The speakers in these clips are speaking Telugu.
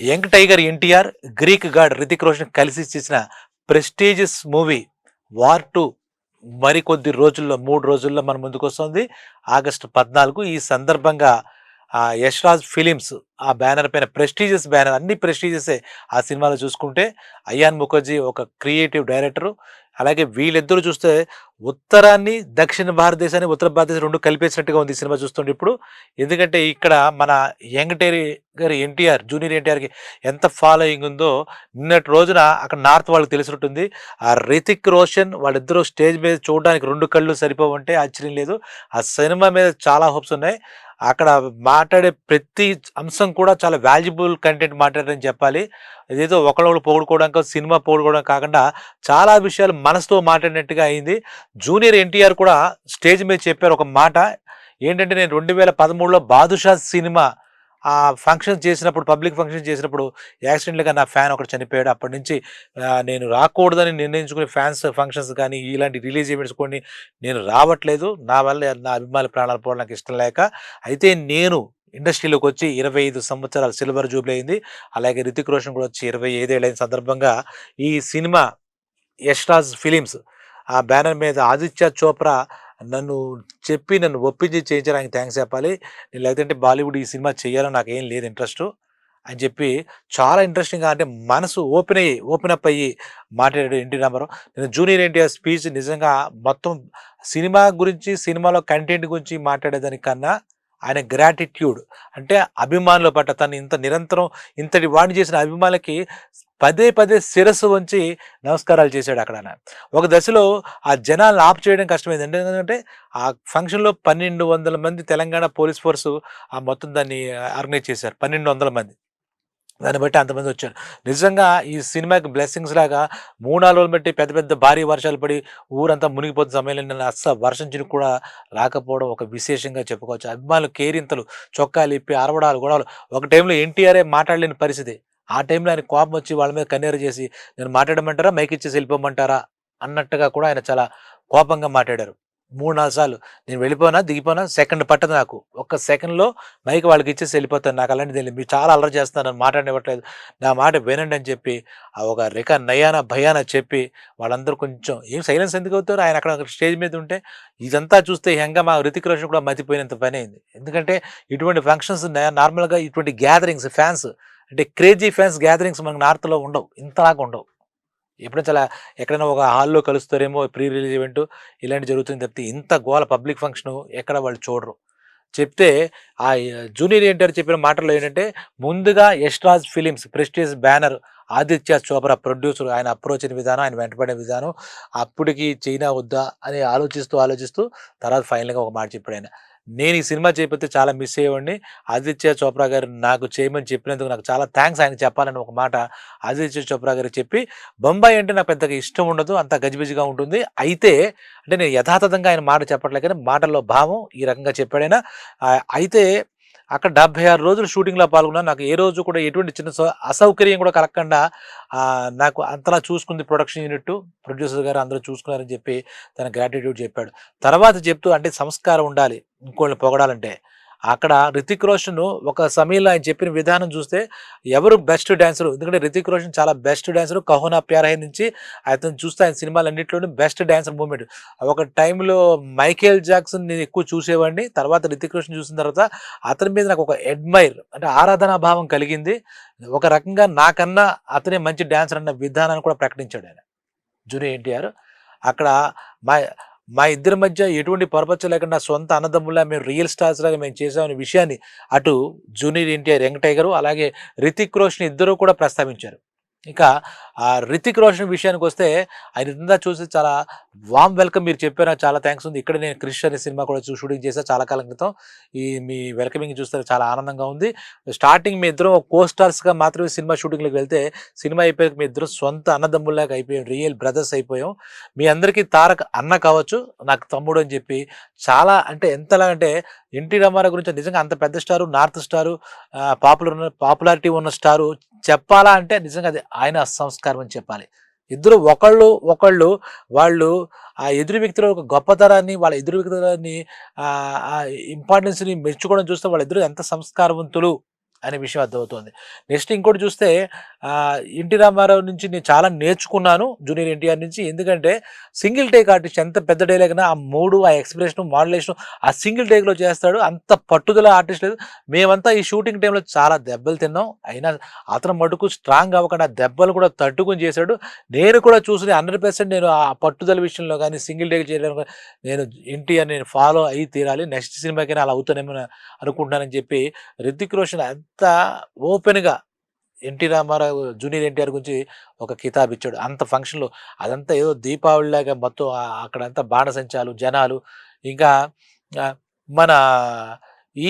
Young tiger NTR, Greek god Hrithik Roshan కలిసి చేసిన ప్రెస్టీజియస్ మూవీ వార్ 2 మరికొద్ది రోజుల్లో 3 రోజుల్లో మన ముందుకొస్తుంది. ఆగస్టు 14. ఈ సందర్భంగా యష్ రాజ్ ఫిలిమ్స్ ఆ బ్యానర్ పైన ప్రెస్టీజియస్ బ్యానర్, అన్ని ప్రెస్టీజియసే ఆ సినిమాలో చూసుకుంటే. అయాన్ ముఖర్జీ ఒక క్రియేటివ్ డైరెక్టరు. అలాగే వీళ్ళిద్దరూ చూస్తే ఉత్తరాన్ని, దక్షిణ భారతదేశాన్ని, ఉత్తర భారతదేశం 2 కలిపేసినట్టుగా ఉంది ఈ సినిమా చూస్తుంటే ఇప్పుడు. ఎందుకంటే ఇక్కడ మన యంగ్ టైగర్ ఎన్టీఆర్, జూనియర్ ఎన్టీఆర్‌కి ఎంత ఫాలోయింగ్ ఉందో నిన్నటి రోజున అక్కడ నార్త్ వాళ్ళకి తెలిసినట్టుంది. ఆ రితిక్ రోషన్ వాళ్ళిద్దరూ స్టేజ్ మీద చూడడానికి 2 కళ్ళు సరిపోవంటే ఆశ్చర్యం లేదు. ఆ సినిమా మీద చాలా హోప్స్ ఉన్నాయి. అక్కడ మాట్లాడే ప్రతి అంశం కూడా చాలా వాల్యుబుల్ కంటెంట్ మాట్లాడారని చెప్పాలి. ఇదేదో ఒకళ్ళొకళ్ళు పొగుడుకోవడానికో, సినిమా పొగుడుకోవడం కాకుండా చాలా విషయాలు మనసుతో మాట్లాడినట్టుగా అయింది. జూనియర్ ఎన్టీఆర్ కూడా స్టేజ్ మీద చెప్పారు ఒక మాట. ఏంటంటే, నేను 2013లో 'బాదుషా' సినిమా ఫంక్షన్ చేసినప్పుడు, పబ్లిక్ ఫంక్షన్ చేసినప్పుడు యాక్సిడెంట్‌గా నా ఫ్యాన్ ఒకడు చనిపోయాడు. అప్పటి నుంచి నేను రాకూడదని నిర్ణయించుకుని ఫంక్షన్స్ కానీ, ఇలాంటి రిలీజ్ ఈవెంట్స్ కొన్ని నేను రావట్లేదు. నా వల్ల నా అభిమానుల ప్రాణాలు పోవడం నాకు ఇష్టం లేక. అయితే నేను ఇండస్ట్రీలోకి వచ్చి 25 సంవత్సరాలు సిల్వర్ జూబ్లీ అయింది. అలాగే రితిక్ రోషన్ కూడా వచ్చి 25 ఏళ్ళైన సందర్భంగా ఈ సినిమా యష్ రాజ్ ఫిలిమ్స్ ఆ బ్యానర్ మీద ఆదిత్య చోప్రా నన్ను నన్ను ఒప్పించి చేయించడానికి థ్యాంక్స్ చెప్పాలి. నేను లేదంటే బాలీవుడ్ ఈ సినిమా చేయాలని నాకేం లేదు ఇంట్రెస్టు అని చెప్పి చాలా ఇంట్రెస్టింగ్‌గా, అంటే మనసు ఓపెన్ అప్ అయ్యి మాట్లాడాడు ఎన్టీ రామారావు. నేను జూనియర్ ఎన్టీఆర్ స్పీచ్ నిజంగా మొత్తం సినిమా గురించి, సినిమాలో కంటెంట్ గురించి మాట్లాడేదానికన్నా ఆయన గ్రాటిట్యూడ్, అంటే అభిమానుల పట్ల తను ఇంత నిరంతరం ఇంతటి వాడిని చేసిన అభిమానులకి పదే పదే శిరస్సు వంచి నమస్కారాలు చేశాడు అక్కడ ఆయన. ఒక దశలో ఆ జనాలను ఆపు చేయడం కష్టమైంది. ఎందుకంటే ఆ ఫంక్షన్‌లో 1200 మంది తెలంగాణ పోలీస్ ఫోర్సు మొత్తం దాన్ని ఆర్గనైజ్ చేశారు. 1200 మంది. దాన్ని బట్టి అంతమంది వచ్చారు. నిజంగా ఈ సినిమాకి బ్లెస్సింగ్స్ లాగా 3, 4 రోజులు బట్టి పెద్ద పెద్ద భారీ వర్షాలు పడి ఊరంతా మునిగిపోతున్న సమయంలో నిన్న వర్షం చినుకు కూడా రాకపోవడం ఒక విశేషంగా చెప్పుకోవచ్చు. అభిమానులు కేరింతలు, చొక్కాలు ఇప్పి అరవడాలు, గొడవలు. ఒక టైంలో ఎన్టీఆరే మాట్లాడలేని పరిస్థితి. ఆ టైంలో ఆయన కోపం వచ్చి వాళ్ళ మీద కన్నెర్ర చేసి, నేను మాట్లాడమంటారా, మైక్ ఇచ్చేసి వెళ్ళిపోమంటారా అన్నట్టుగా కూడా ఆయన చాలా కోపంగా మాట్లాడారు. 3, 4 సార్లు నేను వెళ్ళిపోనా, దిగిపోనా, సెకండ్ పట్టదు నాకు. ఒక్క సెకండ్‌లో మైక్ వాళ్ళకి ఇచ్చేసి వెళ్ళిపోతాను. నాకు అలాంటిది తెలీదు. మీరు చాలా అల్లరి చేస్తున్నారు, నన్ను మాట్లాడనివ్వట్లేదు. నా మాట వినండి అని చెప్పి ఒక నయానా భయానా చెప్పి వాళ్ళందరూ కొంచెం ఏం సైలెన్స్ ఎందుకు అవుతారు? ఆయన అక్కడ స్టేజ్ మీద ఉంటే. ఇదంతా చూస్తే ఈ హంగామా రితిక్ రోషన్ కూడా మతిపోయినంత పనయింది. ఎందుకంటే ఇటువంటి ఫంక్షన్స్ నార్మల్‌గా ఇటువంటి గ్యాదరింగ్స్ ఫాన్స్, అంటే క్రేజీ ఫాన్స్ గ్యాదరింగ్స్ మనకు నార్త్‌లో ఉండవు. ఇంతలాగా ఉండవు. ఎప్పుడైనా చాలా ఎక్కడైనా ఒక హాల్‌లో కలుస్తారేమో, ప్రీ రిలీజ్ ఈవెంట్ ఇలాంటివి జరుగుతుంది తప్పితే ఇంత గోల పబ్లిక్ ఫంక్షను ఎక్కడ వాళ్ళు చూడరు. చెప్తే జూనియర్ ఎన్టీఆర్ చెప్పిన మాటల్లో ఏంటంటే, ముందుగా Yash Raj films prestigious banner, Aditya Chopra producer, ఆయన అప్రోచ్ అయిన విధానం, ఆయన వెంటపడిన విధానం, అప్పటికి చైనా వద్దా అని ఆలోచిస్తూ తర్వాత ఫైనల్‌గా ఒక మాట చెప్పాడాయన. నేను ఈ సినిమా చేయకపోతే చాలా మిస్ అయ్యేవాడిని. ఆదిత్య చోప్రా గారు నాకు చేయమని చెప్పినందుకు నాకు చాలా థాంక్స్ ఆయనకి చెప్పాలని ఒక మాట ఆదిత్య చోప్రా గారికి చెప్పి, బొంబాయి అంటే నాకు పెద్దగా ఇష్టం ఉండదు. అంతా గజిబిజిగా ఉంటుంది. అయితే అంటే నేను యథాతథంగా ఆయన మాట చెప్పట్లేదు కానీ మాటల్లో భావం ఈ రకంగా చెప్పాడాయన. అయితే అక్కడ 76 రోజులు షూటింగ్‌లో పాల్గొన్నాను. నాకు ఏ రోజు కూడా ఎటువంటి చిన్న అసౌకర్యం కూడా కలగకుండా నాకు అంతలా చూసుకుంది ప్రొడక్షన్ యూనిట్టు, ప్రొడ్యూసర్ గారు అందరూ చూసుకున్నారని చెప్పి తన గ్రాటిట్యూడ్ చెప్పాడు. తర్వాత చెప్తూ, అంటే సంస్కారం ఉండాలి ఇంకోళ్ళని పొగడాలంటే. అక్కడ రితిక్ రోషన్ ఒక సమయంలో ఆయన చెప్పిన విధానం చూస్తే ఎవరు బెస్ట్ డాన్సరు, ఎందుకంటే రితిక్ రోషన్ చాలా బెస్ట్ డాన్సరు. 'కహో నా ప్యార్ హై' నుంచి అతను చూస్తే ఆయన సినిమాలన్నిట్లోనూ బెస్ట్ డాన్సర్ మూవ్‌మెంట్. ఒక టైంలో మైకేల్ జాక్సన్ నేను ఎక్కువ చూసేవాడిని. తర్వాత రితిక్ రోషన్ చూసిన తర్వాత అతని మీద నాకు ఒక అంటే ఆరాధనా భావం కలిగింది. ఒక రకంగా నాకన్నా అతనే మంచి డాన్సర్ అన్న విధానాన్ని కూడా ప్రకటించాడు ఆయన, జూనియర్ ఎన్టీఆర్. అక్కడ మా మా ఇద్దరి మధ్య ఎటువంటి పొరపచ్చు లేకుండా సొంత అన్నదమ్ముల్లా మేము రియల్ స్టార్స్ లాగా మేము చేసామనే విషయాన్ని అటు జూనియర్ ఎన్టీఆర్, యంగ్ టైగరు, అలాగే రితిక్ రోషన్ ఇద్దరు కూడా ప్రస్తావించారు. ఇక రితిక్ రోషన్ విషయానికొస్తే ఆయన ఇదంతా చూసి చాలా వార్మ్ వెల్కమ్ మీరు చెప్పారు. నాకు చాలా థాంక్స్ ఉంది. ఇక్కడ నేను 'క్రిష్' అనే సినిమా కూడా షూటింగ్ చేశా చాలా కాలం క్రితం. మీ వెల్కమింగ్ చూస్తే చాలా ఆనందంగా ఉంది. స్టార్టింగ్ మీ ఇద్దరం కో స్టార్స్‌గా మాత్రమే సినిమా షూటింగ్‌లోకి వెళ్తే, సినిమా అయిపోయాక మీ ఇద్దరం సొంత అన్నదమ్ముల్లాగా అయిపోయాం. రియల్ బ్రదర్స్ అయిపోయాం. మీ అందరికీ తారక్ అన్న కావచ్చు, నాకు తమ్ముడు అని చెప్పి చాలా, అంటే ఎంతలా అంటే ఎన్టీ రామారావు గురించి నిజంగా అంత పెద్ద స్టారు, నార్త్ స్టారు, పాపులారిటీ ఉన్న స్టారు చెప్పాలా అంటే నిజంగా అది ఆయన సంస్కారం అని చెప్పాలి. ఇద్దరు ఒకళ్ళు వాళ్ళు ఆ ఎదురు వ్యక్తిలో ఒక గొప్పతనాన్ని, వాళ్ళ ఎదురు వ్యక్తిని ఆ ఇంపార్టెన్స్‌ని మెచ్చుకోవడం చూస్తే వాళ్ళిద్దరూ ఎంత సంస్కారవంతులు అనే విషయం అర్థమవుతుంది. నెక్స్ట్ ఇంకోటి చూస్తే ఎన్టీ రామారావు నుంచి నేను చాలా నేర్చుకున్నాను జూనియర్ ఎన్టీఆర్ నుంచి. ఎందుకంటే సింగిల్ టేక్ ఆర్టిస్ట్ ఎంత పెద్ద డైలాగ్ అయినా ఆ మూడు, ఆ ఎక్స్‌ప్రెషన్, మాడ్యులేషన్ ఆ సింగిల్ టేక్‌లో చేస్తాడు. అంత పట్టుదల ఆర్టిస్ట్ లేదు. మేమంతా ఈ షూటింగ్ టైమ్‌లో చాలా దెబ్బలు తిన్నాం. అయినా అతను మటుకు స్ట్రాంగ్ అవ్వకుండా ఆ దెబ్బలు కూడా తట్టుకొని చేశాడు. నేను కూడా చూసి 100% నేను ఆ పట్టుదల విషయంలో గానీ, సింగిల్ టేక్ చేయడంలో గాని నేను ఎన్టీఆర్ నేను ఫాలో అయ్యి తీరాలి. నెక్స్ట్ సినిమాకైనా అలా అవుతానేమో అనుకుంటున్నానని చెప్పి 'హృతిక్ రోషన్' అంత ఓపెన్‌గా ఎన్టీ రామారావు జూనియర్ ఎన్టీఆర్ గురించి ఒక కితాబ్ ఇచ్చాడు. అంత ఫంక్షన్‌లో అదంతా ఏదో దీపావళిలాగా మొత్తం అక్కడంతా బాణసంచాలు, జనాలు ఇంకా ఆహ్, మన ఈ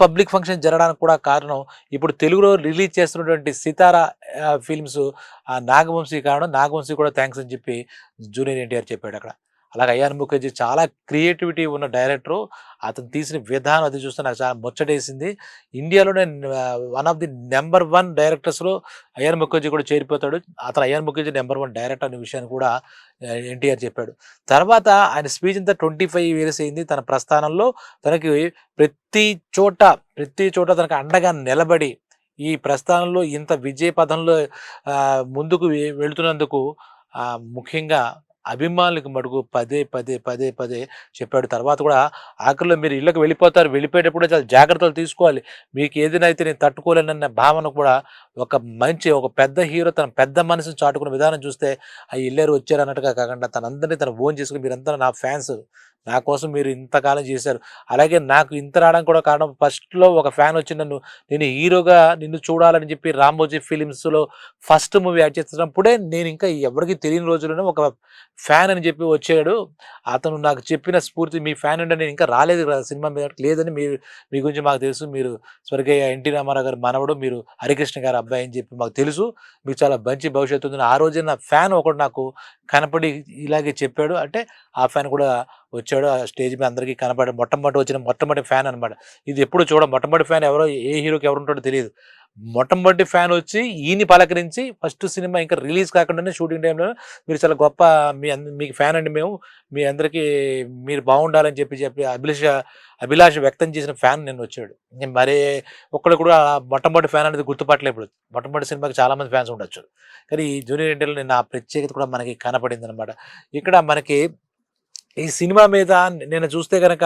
పబ్లిక్ ఫంక్షన్ జరగడానికి కూడా కారణం ఇప్పుడు తెలుగులో రిలీజ్ చేస్తున్నటువంటి 'సితార' ఫిల్మ్స్ నాగవంశీ కారణం. నాగవంశీ కూడా థాంక్స్ అని చెప్పి జూనియర్ ఎన్టీఆర్ చెప్పాడక్కడ. అలాగే అయాన్ ముఖర్జీ చాలా క్రియేటివిటీ ఉన్న డైరెక్టరు. అతను తీసిన విధానం అది చూస్తే నాకు చాలా ముచ్చటేసింది. ఇండియాలోనే వన్ ఆఫ్ ది నంబర్ 1 డైరెక్టర్స్‌లో అయాన్ ముఖర్జీ కూడా చేరిపోతాడు. అతను అయాన్ ముఖర్జీ నంబర్ 1 డైరెక్టర్ అనే విషయాన్ని కూడా ఎన్టీఆర్ చెప్పాడు. తర్వాత ఆయన స్పీచ్ అంతా 25 ఇయర్స్ అయింది. తన ప్రస్థానంలో తనకి ప్రతి చోట, ప్రతి చోట తనకు అండగా నిలబడి ఈ ప్రస్థానంలో ఇంత విజయ పథంలో ముందుకు వెళ్తున్నందుకు ముఖ్యంగా అభిమానులకు మటుకు పదే చెప్పాడు. తర్వాత కూడా ఆఖరిలో మీరు ఇళ్ళకి వెళ్ళిపోతారు. వెళ్ళిపోయేటప్పుడు కూడా చాలా జాగ్రత్తలు తీసుకోవాలి. మీకు ఏదైనా అయితే నేను తట్టుకోలేనన్న భావన కూడా ఒక పెద్ద హీరో తన పెద్ద మనసుని చాటుకున్న విధానం చూస్తే ఎళ్లారు వచ్చారు అన్నట్టుగా కాకుండా తనందరిని తను ఓన్ చేసుకొని మీరంతా నా ఫ్యాన్స్. నా కోసం మీరు ఇంతకాలం చేశారు. అలాగే నాకు ఇంత రావడానికి కూడా కారణం ఫస్ట్‌లో ఒక ఫ్యాన్ వచ్చి నేను హీరోగా నిన్ను చూడాలని చెప్పి 'రామోజీ ఫిలిమ్స్‌లో' ఫస్ట్ మూవీ యాక్ట్ చేస్తున్నప్పుడే నేను ఇంకా ఎవరికీ తెలియని రోజుల్లోనే ఒక ఫ్యాన్ అని చెప్పి వచ్చాడు. అతను నాకు చెప్పిన స్ఫూర్తి మీ ఫ్యాన్ అంటే నేను ఇంకా రాలేదు సినిమా మీద లేదని మీ గురించి మాకు తెలుసు. మీరు స్వర్గీయ ఎన్టీ రామారావు గారి మనవడు. మీరు హరికృష్ణ గారి అబ్బాయి అని చెప్పి మాకు తెలుసు. మీకు చాలా మంచి భవిష్యత్తు ఉందని ఆ రోజే నా ఫ్యాన్ ఒకడు నాకు కనపడి ఇలాగే చెప్పాడు. అంటే ఆ ఫ్యాన్ కూడా వచ్చాడు. ఆ స్టేజ్ మీద అందరికీ కనపడి మొట్టమొదటి ఫ్యాన్ అనమాట. ఇది ఎప్పుడు మొట్టమొదటి ఫ్యాన్ ఎవరో ఏ హీరోకి ఎవరుంటాడో తెలీదు. మొట్టమొదటి ఫ్యాన్ వచ్చి ఈయన్ని పలకరించి ఫస్ట్ సినిమా ఇంకా రిలీజ్ కాకుండానే షూటింగ్ టైంలో మీరు చాలా గొప్ప మీకు ఫ్యాన్ అండి మేము. మీ అందరికీ మీరు బాగుండాలని చెప్పి అభిలాష వ్యక్తం చేసిన ఫ్యాన్ నేను వచ్చాడు. మరే ఒక్కడు కూడా మొట్టమొదటి ఫ్యాన్ అనేది గుర్తుపట్టలే ఇప్పుడు. మొట్టమొదటి సినిమాకి చాలా మంది ఫ్యాన్స్ ఉండొచ్చు. కానీ ఈ జూనియర్ ఎన్టీఆర్‌లో నేను ఆ ప్రత్యేకత కూడా మనకి కనపడిందనమాట. ఇక్కడ మనకి ఈ సినిమా మీద నేను చూస్తే గనక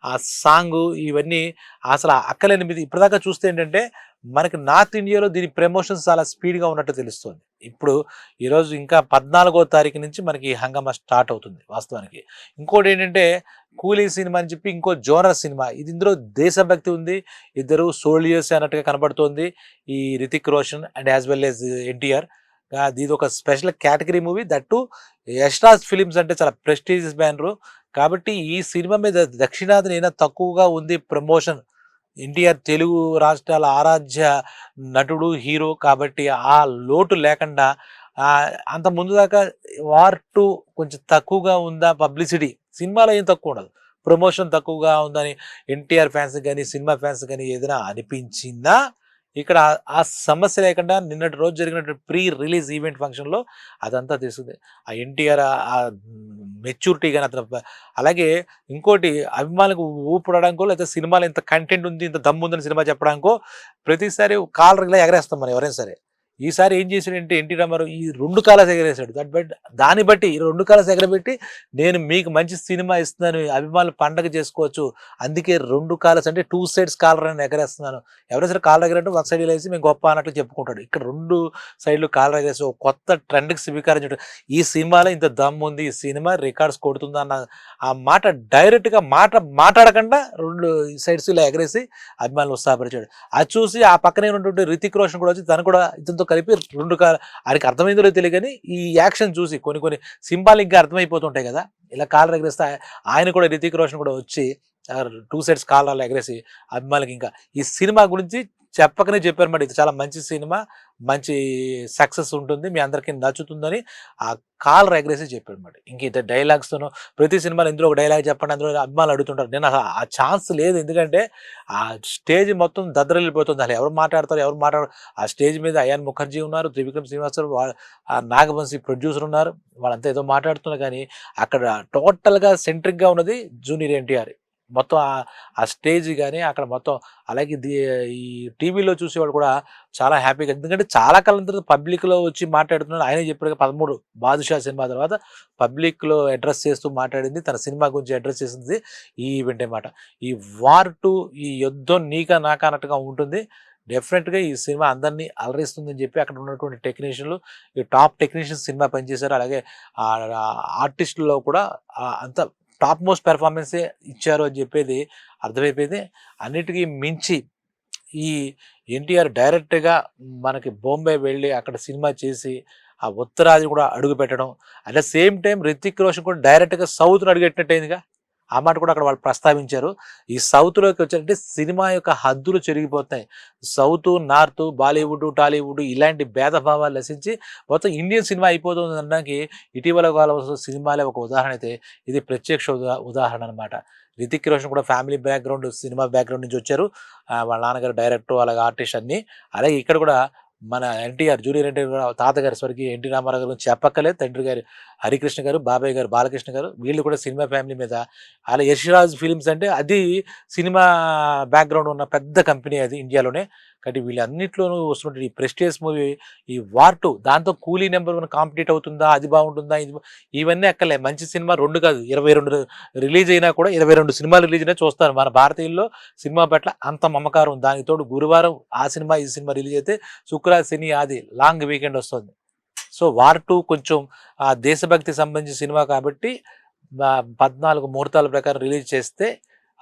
ఆ సాంగు ఇవన్నీ అసలు అక్కలేనిది. ఇప్పటిదాకా చూస్తే ఏంటంటే మనకి నార్త్ ఇండియాలో దీని ప్రమోషన్స్ చాలా స్పీడ్‌గా ఉన్నట్టు తెలుస్తుంది. ఇప్పుడు ఈరోజు ఇంకా 14వ తారీఖు నుంచి మనకి హంగామా స్టార్ట్ అవుతుంది వాస్తవానికి. ఇంకోటేంటంటే 'కూలీ' సినిమా అని చెప్పి ఇంకో జోనర్ సినిమా. ఇందులో దేశభక్తి ఉంది. ఇద్దరు సోల్జర్స్ అన్నట్టుగా కనబడుతోంది. ఈ 'Hrithik Roshan' and as well as NTR. ఇదొక special category movie. That too Yash Raj films అంటే చాలా ప్రెస్టీజియస్ బ్యానరు. కాబట్టి ఈ సినిమా మీద దక్షిణాదిన తక్కువగా ఉంది ప్రమోషన్. ఎన్టీఆర్ తెలుగు రాష్ట్రాల ఆరాధ్య నటుడు, హీరో కాబట్టి ఆ లోటు లేకుండా అంత ముందు దాకా 'వార్ 2' కొంచెం తక్కువగా ఉందా పబ్లిసిటీ? సినిమాలో ఏం తక్కువ ఉండదు. ప్రమోషన్ తక్కువగా ఉందని ఎన్టీఆర్ ఫ్యాన్స్‌కి గాని, సినిమా ఫ్యాన్స్‌కి గాని ఏదైనా అనిపించిందా? ఇక్కడ ఆ సమస్య లేకుండా నిన్నటి రోజు జరిగినటువంటి ప్రీ రిలీజ్ ఈవెంట్ ఫంక్షన్‌లో అదంతా తెలిసిందే. ఆ ఎన్టీఆర్ మెచ్యూరిటీ గాని అలాగే ఇంకోటి అభిమానులకు ఊపడడానికో లేకపోతే సినిమాలో ఇంత కంటెంట్ ఉంది, ఇంత దమ్ముందని సినిమా చెప్పడానికో ప్రతిసారి కాలర్ ఇలా ఎగరేస్తాం మనం ఎవరైనా సరే. ఈసారి ఏం చేసాడంటే ఎన్టీ రామారావు ఈ 2 కాలర్స్ ఎగరేసాడు. దాన్ని బట్టి ఈ 2 కాలర్స్ ఎగరబెట్టి నేను మీకు మంచి సినిమా ఇస్తున్నాను. అభిమానులు పండగ చేసుకోవచ్చు. అందుకే 2 కాలర్స్ అంటే 2 సైడ్స్ కాలర్ అని ఎగరేస్తున్నాను. ఎవరైనా సరే కాలర్ ఎగరంటే ఒక సైడ్ ఇలా వేసి మేము గొప్ప అన్నట్లు చెప్పుకుంటాడు. ఇక్కడ 2 సైడ్‌లు కాలర్ ఎగరేసి ఒక కొత్త ట్రెండ్‌కి స్వీకారం చేయడం. ఈ సినిమాలో ఇంత దమ్ము ఉంది. ఈ సినిమా రికార్డ్స్ కొడుతుందన్న ఆ మాట డైరెక్ట్‌గా మాట్లాడకుండా 2 సైడ్స్ ఇలా ఎగరేసి అభిమానులు ఉత్సాహపరిచాడు. అది చూసి ఆ పక్కనే ఉన్నటువంటి 'హృతిక్ రోషన్' కూడా వచ్చి తను కూడా ఇతనితో కలిపి 2 ఆయనకి అర్థమైందో లేదో తెలియదు కానీ ఈ యాక్షన్ చూసి కొన్ని సింబాలిక్‌గా అర్థమైపోతుంటాయి కదా! ఇలా కాలర్ ఎగరేస్తే ఆయన కూడా 'హృతిక్ రోషన్' కూడా వచ్చి 2 సైడ్స్ కాలర్లు ఎగరేసి అభిమానులకి ఇంకా ఈ సినిమా గురించి చెప్పకనే చెప్పారన్నమాట. ఇది చాలా మంచి సినిమా. మంచి సక్సెస్ ఉంటుంది. మీ అందరికీ నచ్చుతుందని ఆ కాలర్ ఎగరేసి చెప్పాడన్నమాట. ఇంక ఇత డైలాగ్స్‌తోను ప్రతి సినిమాలో ఇందులో ఒక డైలాగ్ చెప్పండి అందులో అభిమానులు అడుగుతుంటారు. నేను ఆ ఛాన్స్ లేదు. ఎందుకంటే ఆ స్టేజ్ మొత్తం దద్దరిల్లిపోతుంది. అసలు ఎవరు మాట్లాడరు. ఆ స్టేజ్ మీద అయాన్ ముఖర్జీ ఉన్నారు, త్రివిక్రమ్ శ్రీనివాసరావు, నాగవంశీ ప్రొడ్యూసర్ ఉన్నారు. వాళ్ళంతా ఏదో మాట్లాడుతున్నారు కానీ అక్కడ టోటల్‌గా సెంట్రిక్‌గా ఉన్నది జూనియర్ ఎన్టీఆర్. మొత్తం ఆ స్టేజ్ గాని అక్కడ మొత్తం అలాగే ఈ టీవీలో చూసేవాడు కూడా చాలా హ్యాపీగా, ఎందుకంటే చాలా కాలం తర్వాత పబ్లిక్‌లో వచ్చి మాట్లాడుతున్నాడు. ఆయనే చెప్పాడుగా 13 బాదుషా సినిమా తర్వాత పబ్లిక్‌లో అడ్రెస్ చేస్తూ మాట్లాడింది. తన సినిమా గురించి అడ్రెస్ చేసింది ఈ ఈవెంటే మాట. ఈ వార్ 2 ఈ యుద్ధం నీకా నాకా అన్నట్టుగా ఉంటుంది. డెఫినెట్‌గా ఈ సినిమా అందరిని అలరిస్తుందని చెప్పి అక్కడ ఉన్నటువంటి టెక్నీషియన్‌లు, ఈ టాప్ టెక్నీషియన్స్ సినిమా పనిచేశారు. అలాగే ఆర్టిస్ట్‌లో కూడా అంత టాప్ మోస్ట్ పెర్ఫార్మెన్సే ఇచ్చారు అని చెప్పేది అర్థమైపోయింది. అన్నిటికి మించి ఈ ఎన్టీఆర్ డైరెక్ట్‌గా మనకి బొంబాయి వెళ్ళి అక్కడ సినిమా చేసి ఆ ఉత్తరాది కూడా అడుగుపెట్టడం. At the same time 'Hrithik Roshan' కూడా డైరెక్ట్‌గా సౌత్‌లో అడుగెట్టినట్టయిందిగా. ఆ మాట కూడా అక్కడ వాళ్ళు ప్రస్తావించారు. ఈ సౌత్‌లోకి వచ్చారంటే సినిమా యొక్క హద్దులు చెరిగిపోతున్నాయి. సౌతు, నార్తు, బాలీవుడ్, టాలీవుడ్ ఇలాంటి భేదభావాలు నశించి మొత్తం ఇండియన్ సినిమా అయిపోతుందనడానికి ఇటీవల కాలంలో సినిమాలే ఒక ఉదాహరణ అయితే ఇది ప్రత్యక్ష ఉదాహరణ అనమాట. 'రితిక్ రోషన్' కూడా ఫ్యామిలీ బ్యాక్‌గ్రౌండ్, సినిమా బ్యాక్‌గ్రౌండ్ నుంచి వచ్చారు. వాళ్ళ నాన్నగారు డైరెక్టర్, అలాగే ఆర్టిస్ట్ అన్నీ. అలాగే ఇక్కడ కూడా మన ఎన్టీఆర్, జూనియర్ ఎన్టీఆర్ కూడా తాతగారు స్వర్గీయ ఎన్టీ రామారావు గారి గురించి చెప్పక్కర్లేదు. తండ్రి గారు హరికృష్ణ గారు, బాబాయ్ గారు బాలకృష్ణ గారు, వీళ్ళు కూడా సినిమా ఫ్యామిలీ మీద. అలా యష్‌రాజ్ ఫిల్మ్స్ అంటే అది సినిమా బ్యాక్‌గ్రౌండ్ ఉన్న పెద్ద కంపెనీ అది ఇండియాలోనే. కాబట్టి వీళ్ళన్నిట్లోనూ వస్తున్నటువంటి ఈ 'ప్రెస్టీజియస్' మూవీ ఈ వార్ 2 దాంతో 'కూలీ నంబర్ 1' కాంపిటీట్ అవుతుందా? అది బాగుంటుందా? ఇవన్నీ అక్కర్లే. మంచి సినిమా 2 కాదు 22 రిలీజ్ అయినా కూడా 22 సినిమాలు రిలీజ్ అయినా చూస్తారు. మన భారతీయుల్లో సినిమా పట్ల అంత మమకారం. దానికి తోడు గురువారం ఆ సినిమా, ఈ సినిమా రిలీజ్ అయితే శుక్ర, శని, ఆది లాంగ్ వీకెండ్ వస్తుంది. సో వార్ 2 కొంచెం దేశభక్తికి సంబంధించిన సినిమా కాబట్టి 14 ముహూర్తాల ప్రకారం రిలీజ్ చేస్తే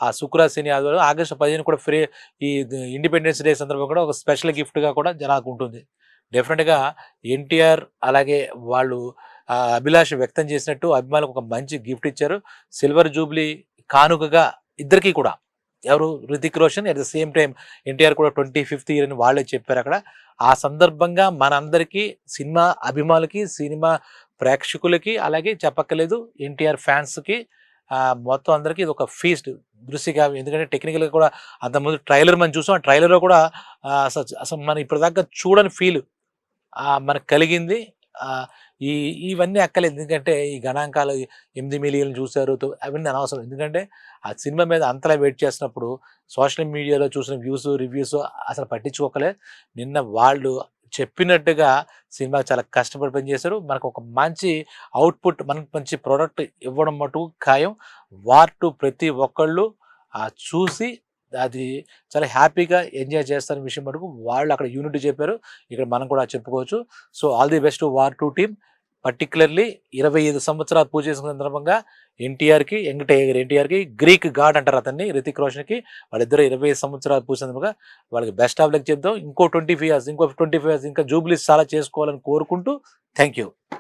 ఆ శుక్ర, శని, ఆదివారం ఆగస్టు 15 కూడా ఫ్రీ, ఈ ఇండిపెండెన్స్ డే సందర్భంగా కూడా ఒక స్పెషల్ గిఫ్ట్‌గా కూడా జనాలకు ఉంటుంది. డెఫినెట్‌గా ఎన్టీఆర్ అలాగే వాళ్ళు అభిలాష వ్యక్తం చేసినట్టు అభిమానులకు ఒక మంచి గిఫ్ట్ ఇచ్చారు. సిల్వర్ జూబ్లీ కానుకగా ఇద్దరికీ కూడా. ఎవరు? 'Hrithik Roshan' at the same time NTR కూడా 25th ఇయర్ అని వాళ్ళే చెప్పారక్కడ. ఆ సందర్భంగా మనందరికీ, సినిమా అభిమానులకి, సినిమా ప్రేక్షకులకి, అలాగే చెప్పక్కర్లేదు ఎన్టీఆర్ ఫ్యాన్స్‌కి, మొత్తం అందరికీ ఇదొక ఫీస్ట్ దృశ్యకావ్యం. ఎందుకంటే టెక్నికల్‌గా కూడా అంతకుముందు ట్రైలర్ మనం చూసాం. ఆ ట్రైలర్‌లో కూడా అసలు మనం ఇప్పటిదాకా చూడని ఫీల్ మనకు కలిగింది. ఆహ్, ఈ ఇవన్నీ అక్కర్లేదు. ఎందుకంటే ఈ గణాంకాలు 8 మిలియన్‌లు చూసారు. అవన్నీ అనవసరం. ఎందుకంటే ఆ సినిమా మీద అంతలా వెయిట్ చేస్తున్నప్పుడు సోషల్ మీడియాలో చూసిన వ్యూస్, రివ్యూస్ అసలు పట్టించుకోకలే. నిన్న వాళ్ళు చెప్పినట్టుగా సినిమా చాలా కష్టపడి పనిచేశారు. మనకు ఒక మంచి అవుట్‌పుట్, మనకు మంచి ప్రొడక్ట్ ఇవ్వడం మటుకు ఖాయం. వార్ 2 ప్రతి ఒక్కళ్ళు చూసి అది చాలా హ్యాపీగా ఎంజాయ్ చేస్తారనే విషయం మటుకు వాళ్ళు అక్కడ యూనిటీ చెప్పారు. ఇక్కడ మనం కూడా చెప్పుకోవచ్చు. So all the best war 2 team. Particularly 25 సంవత్సరాలు పూజ చేసుకున్న సందర్భంగా ఎన్టీఆర్‌కి, యంగ్ టైగర్ ఎన్టీఆర్‌కి, గ్రీక్ గాడ్ అంటారు అతన్ని, 'రితిక్ రోషన్‌కి' వాళ్ళిద్దరూ 25 సంవత్సరాలు పూజ సందర్భంగా వాళ్ళకి బెస్ట్ ఆఫ్ లక్ చెప్దాం. ఇంకో 25 ఇయర్స్ ఇంకా జూబ్లీస్ చాలా చేసుకోవాలని కోరుకుంటూ థాంక్ యూ.